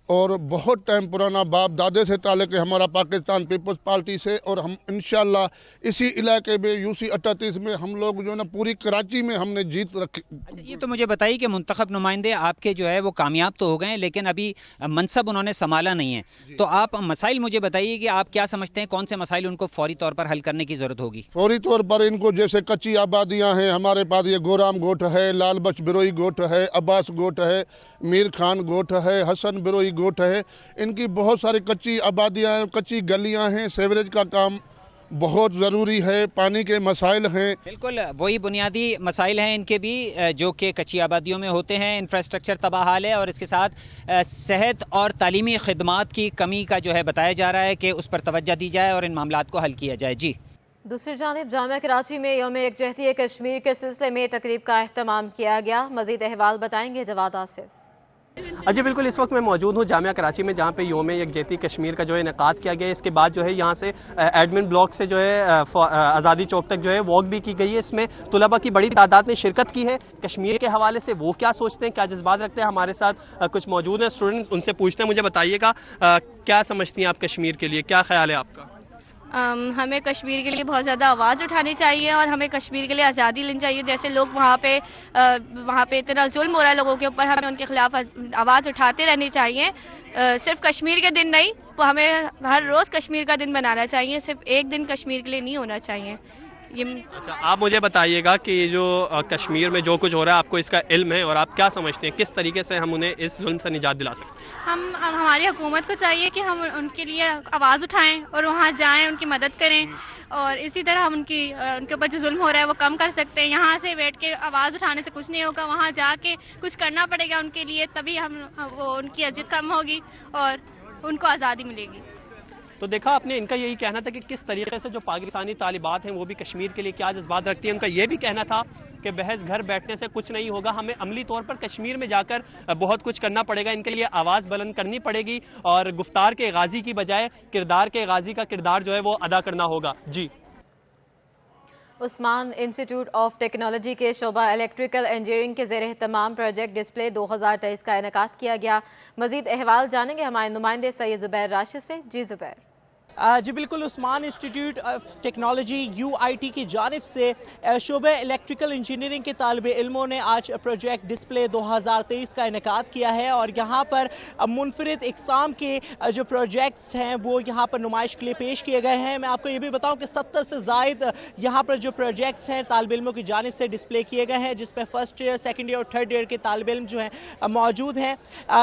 और बहुत टाइम पुराना बाप दादे से ताल्लुक़ है हमारा पाकिस्तान पीपल्स पार्टी से। और हम इंशाल्लाह इसी इलाके में UC 38 में हम लोग जो ना पूरी कराची में हमने जीत रखी। अच्छा, ये तो मुझे बताइए कि मुंतखब नुमाइंदे आपके जो है वो कामयाब तो हो गए लेकिन अभी मनसब उन्होंने संभाला नहीं है, तो आप मसाइल मुझे बताइए कि आप क्या समझते हैं कौन से मसाइल उनको फौरी तौर पर हल करने की ज़रूरत होगी? फौरी तौर पर इनको जैसे कच्ची आबादियाँ हैं हमारे पास, ये गोराम गोट है, लाल बख्श बिरोई गोट है, अब्बास गोट है, मीर खान गोट है, हसन बिरोई गोट है, इनकी बहुत सारी कच्ची आबादियाँ, कच्ची गलियाँ हैं। सेवरेज का काम बहुत ज़रूरी है, पानी के मसाइल हैं। बिल्कुल वही बुनियादी मसाइल हैं इनके भी जो कि कच्ची आबादियों में होते हैं। इंफ्रास्ट्रक्चर तबाह हाल है और इसके साथ सेहत और तालीमी खिदमात की कमी का जो है बताया जा रहा है कि उस पर तवज्जो दी जाए और इन मामलात को हल किया जाए। जी दूसरी जानिब जामिया कराची में यौम यकजहती कश्मीर के सिलसिले में तकरीब का अहतमाम किया गया। मजीद अहवाल बताएंगे जवाद आसिफ। जी बिल्कुल, इस वक्त मैं मौजूद हूँ जामिया कराची में, जहाँ पे यौम यकजहती कश्मीर का जो है इनेकाद किया गया है। इसके बाद जो है यहाँ से एडमिन ब्लॉक से जो है आज़ादी चौक तक जो है वॉक भी की गई है। इसमें तलबा की बड़ी तादाद ने शिरकत की है। कश्मीर के हवाले से वो क्या सोचते हैं, क्या जज्बात रखते हैं, हमारे साथ कुछ मौजूद हैं स्टूडेंट्स, उनसे पूछते हैं। मुझे बताइएगा क्या समझती हैं आप कश्मीर के लिए, क्या ख्याल है आपका? हमें कश्मीर के लिए बहुत ज़्यादा आवाज़ उठानी चाहिए और हमें कश्मीर के लिए आज़ादी लेनी चाहिए। जैसे लोग वहाँ पे इतना जुल्म हो रहा है लोगों के ऊपर, हमें उनके खिलाफ आवाज़ उठाते रहनी चाहिए। सिर्फ कश्मीर के दिन नहीं, तो हमें हर रोज़ कश्मीर का दिन मनाना चाहिए, सिर्फ एक दिन कश्मीर के लिए नहीं होना चाहिए। अच्छा, आप मुझे बताइएगा कि जो कश्मीर में जो कुछ हो रहा है आपको इसका इल्म है और आप क्या समझते हैं किस तरीके से हम उन्हें इस जुल्म से निजात दिला सकते हैं? हमारी हुकूमत को चाहिए कि हम उनके लिए आवाज़ उठाएं और वहाँ जाएं, उनकी मदद करें, और इसी तरह हम उनके ऊपर जो जुल्म हो रहा है वो कम कर सकते हैं। यहाँ से बैठ के आवाज़ उठाने से कुछ नहीं होगा, वहाँ जाके कुछ करना पड़ेगा उनके लिए, तभी वो उनकी अजियत कम होगी और उनको आज़ादी मिलेगी। तो देखा आपने, इनका यही कहना था कि किस तरीके से जो पाकिस्तानी तालिबात हैं वो भी कश्मीर के लिए क्या जज्बात रखती हैं। उनका ये भी कहना था कि बहस घर बैठने से कुछ नहीं होगा, हमें अमली तौर पर कश्मीर में जाकर बहुत कुछ करना पड़ेगा, इनके लिए आवाज़ बुलंद करनी पड़ेगी और गुफ्तार के गाजी की बजाय किरदार के गाजी का किरदार जो है वो अदा करना होगा। जी। उस्मान इंस्टीट्यूट ऑफ टेक्नोलॉजी के शोबा इलेक्ट्रिकल इंजीनियरिंग के ज़ेर एहतमाम प्रोजेक्ट डिस्प्ले 2023 का इनेकाद किया गया। मजीद अहवाल जानेंगे हमारे नुमाइंदे सैयद ज़ुबैर राशिद से। जी ज़ुबैर। जी बिल्कुल, Usman institute of technology UIT की जानिब से शोबे इलेक्ट्रिकल इंजीनियरिंग के तालिबे इल्मों ने आज प्रोजेक्ट डिस्प्ले 2023 का इनेकाद किया है और यहाँ पर मुनफरिद इकसाम के जो प्रोजेक्ट्स हैं वो यहाँ पर नुमाइश के लिए पेश किए गए हैं। मैं आपको ये भी बताऊँ कि 70 से ज़ायद यहाँ पर जो प्रोजेक्ट्स हैं तालिबे इल्मों की जानिब से डिस्प्ले किए गए हैं, जिसमें फर्स्ट ईयर, सेकेंड ईयर और थर्ड ईयर के तालिबे इल्म जो हैं मौजूद हैं।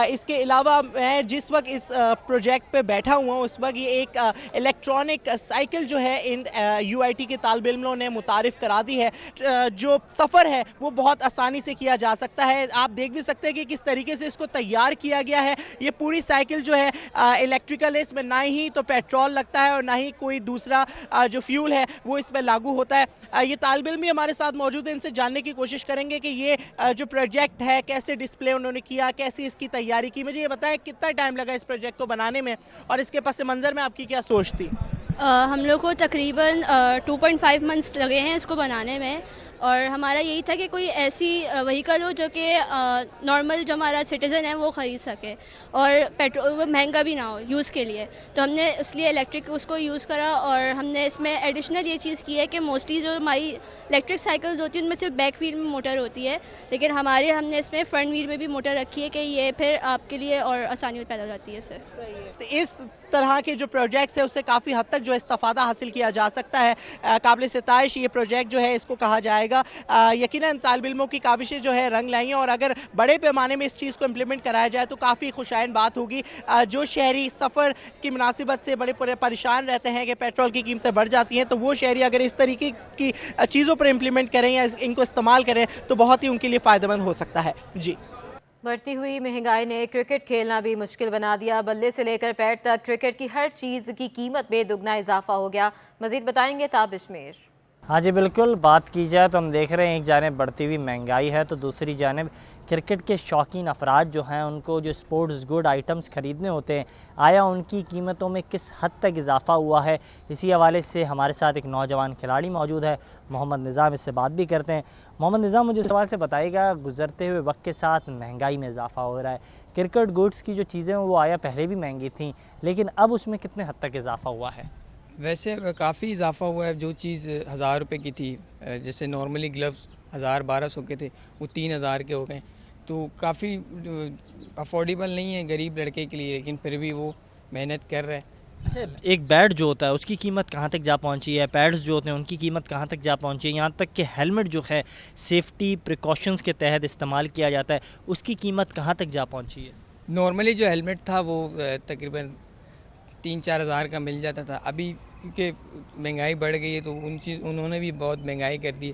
इसके अलावा मैं जिस वक्त इस प्रोजेक्ट पर बैठा हुआ हूँ उस वक्त ये एक इलेक्ट्रॉनिक साइकिल जो है इन UIT के तालिबे इल्मों ने मुतारिफ करा दी है। जो सफ़र है वो बहुत आसानी से किया जा सकता है। आप देख भी सकते हैं कि किस तरीके से इसको तैयार किया गया है। ये पूरी साइकिल जो है इलेक्ट्रिकल है, इसमें ना ही तो पेट्रोल लगता है और ना ही कोई दूसरा जो फ्यूल है वो इसमें लागू होता है। ये तालिबे इल्म भी हमारे साथ मौजूद है, इनसे जानने की कोशिश करेंगे कि ये जो प्रोजेक्ट है कैसे डिस्प्ले उन्होंने किया, कैसे इसकी तैयारी की। मुझे ये बताएं कितना टाइम लगा इस प्रोजेक्ट को बनाने में और इसके पस मंज़र में आपकी क्या सोच थी? हम लोग को तकरीबन 2.5 मंथ्स लगे हैं इसको बनाने में और हमारा यही था कि कोई ऐसी व्हीकल हो जो कि नॉर्मल जो हमारा सिटीज़न है वो ख़रीद सके और पेट्रोल वो महंगा भी ना हो यूज़ के लिए। तो हमने इसलिए इलेक्ट्रिक उसको यूज़ करा और हमने इसमें एडिशनल ये चीज़ की है कि मोस्टली जो हमारी इलेक्ट्रिक साइकिल्स होती है उनमें सिर्फ बैक व्हील में मोटर होती है, लेकिन हमने इसमें फ्रंट व्हील में भी मोटर रखी है कि ये फिर आपके लिए और आसानी पैदा हो जाती है इससे। तो इस तरह के जो प्रोजेक्ट्स है उससे काफ़ी हद तक जो इस्तेफादा हासिल किया जा सकता है। काबिल सिताइश ये प्रोजेक्ट जो है इसको कहा जाएगा। यकीनन तालिबे इल्मों की काविशें जो है रंग लाई हैं और अगर बड़े पैमाने में इस चीज़ को इम्प्लीमेंट कराया जाए तो काफ़ी खुशाइन बात होगी। जो शहरी सफ़र की मुनासिबत से बड़े परेशान रहते हैं कि पेट्रोल की कीमतें बढ़ जाती हैं, तो वो शहरी अगर इस तरीके की चीज़ों पर इम्प्लीमेंट करें या इनको इस्तेमाल करें तो बहुत ही उनके लिए फ़ायदेमंद हो सकता है। जी। बढ़ती हुई महंगाई ने क्रिकेट खेलना भी मुश्किल बना दिया। बल्ले से लेकर पैड तक क्रिकेट की हर चीज़ की कीमत में दुगना इजाफा हो गया। मजीद बताएंगे ताबिश मीर। हाँ जी बिल्कुल, बात की जाए तो हम देख रहे हैं एक जानिब बढ़ती हुई महंगाई है तो दूसरी जानिब क्रिकेट के शौकीन अफराद जो हैं उनको जो स्पोर्ट्स गुड आइटम्स ख़रीदने होते हैं, आया उनकी कीमतों में किस हद तक इजाफा हुआ है। इसी हवाले से हमारे साथ एक नौजवान खिलाड़ी मौजूद है, मोहम्मद निज़ाम, इससे बात भी करते हैं। मोहम्मद निज़ाम, मुझे सवाल से बताइएगा, गुजरते हुए वक्त के साथ महंगाई में इजाफा हो रहा है, क्रिकेट गुड्स की जो चीज़ें वो आया पहले भी महंगी थी, लेकिन अब उसमें कितने हद तक इजाफा हुआ है? वैसे काफ़ी इजाफा हुआ है। जो चीज़ 1000 रुपये की थी, जैसे नॉर्मली ग्लव्स 1000-1200 के थे, वो 3000 के हो गए, तो काफ़ी अफोर्डेबल नहीं है गरीब लड़के के लिए, लेकिन फिर भी वो मेहनत कर रहा है। अच्छा, एक बैट जो होता है उसकी कीमत कहाँ तक जा पहुँची है, पैड्स जो होते हैं उनकी कीमत कहाँ तक जा पहुँची है, यहाँ तक कि हेलमेट जो है सेफ्टी प्रिकॉशंस के तहत इस्तेमाल किया जाता है उसकी कीमत कहाँ तक जा पहुँची है? नॉर्मली जो हेलमेट था वो तकरीबन 3-4 हज़ार का मिल जाता था। अभी क्योंकि महंगाई बढ़ गई है तो उन्होंने भी बहुत महंगाई कर दी,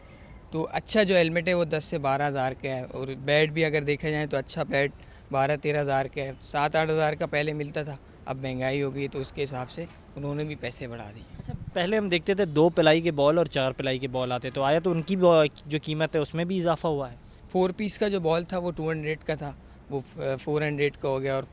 तो अच्छा जो हेलमेट है वो 10 से 12 हज़ार का है और बैट भी अगर देखा जाए तो अच्छा बैट 12-13 हज़ार का है। 7-8 हज़ार का पहले मिलता था, अब महंगाई हो गई तो उसके हिसाब से उन्होंने भी पैसे बढ़ा दिए। अच्छा, पहले हम देखते थे 2 पिलाई के बॉल और 4 पिलाई के बॉल आते, तो आया तो उनकी जो कीमत है उसमें भी इजाफा हुआ है? 4 पीस का जो बॉल था वो 200 का था, वो 400 का हो गया, और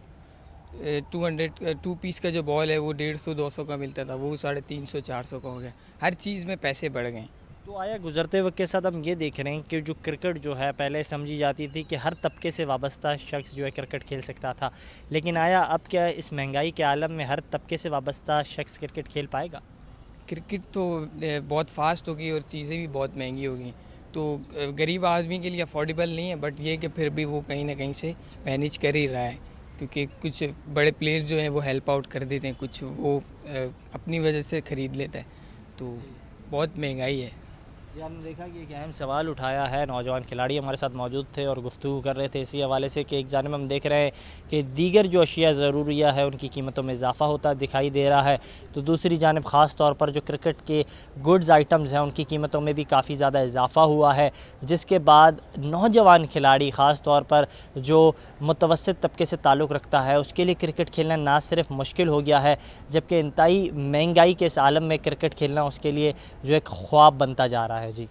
2 पीस का जो बॉल है वो 150-200 का मिलता था, वो 350-400 का हो गया। हर चीज़ में पैसे बढ़ गए। तो आया गुजरते वक्त के साथ हम ये देख रहे हैं कि जो क्रिकेट जो है पहले समझी जाती थी कि हर तबके से वाबस्ता शख्स जो है क्रिकेट खेल सकता था, लेकिन आया अब क्या इस महंगाई के आलम में हर तबके से वाबस्ता शख्स क्रिकेट खेल पाएगा? क्रिकेट तो बहुत फास्ट हो गई और चीज़ें भी बहुत महंगी हो गई, तो गरीब आदमी के लिए अफोर्डेबल नहीं है, बट ये कि फिर भी वो कहीं ना कहीं से मैनेज कर ही रहा है, क्योंकि कुछ बड़े प्लेयर जो हैं वो हेल्प आउट कर देते हैं, कुछ वो अपनी वजह से ख़रीद लेता है, तो बहुत महंगाई है। जी, हमने देखा कि एक अहम सवाल उठाया है, नौजवान खिलाड़ी हमारे साथ मौजूद थे और गुफ्तगू कर रहे थे इसी हवाले से कि एक जानिब हम देख रहे हैं कि दीगर जो अशिया ज़रूरिया है उनकी कीमतों में इजाफ़ा होता दिखाई दे रहा है, तो दूसरी जानिब ख़ास तौर पर जो क्रिकेट के गुड्स आइटम्स हैं उनकी कीमतों में भी काफ़ी ज़्यादा इजाफ़ा हुआ है, जिसके बाद नौजवान खिलाड़ी ख़ास तौर पर जो मुतवस्सित तबके से ताल्लुक़ रखता है उसके लिए क्रिकेट खेलना ना सिर्फ मुश्किल हो गया है, जबकि इंतहाई महंगाई के इस आलम में क्रिकेट खेलना उसके लिए जो एक ख्वाब बनता जा रहा है। जी।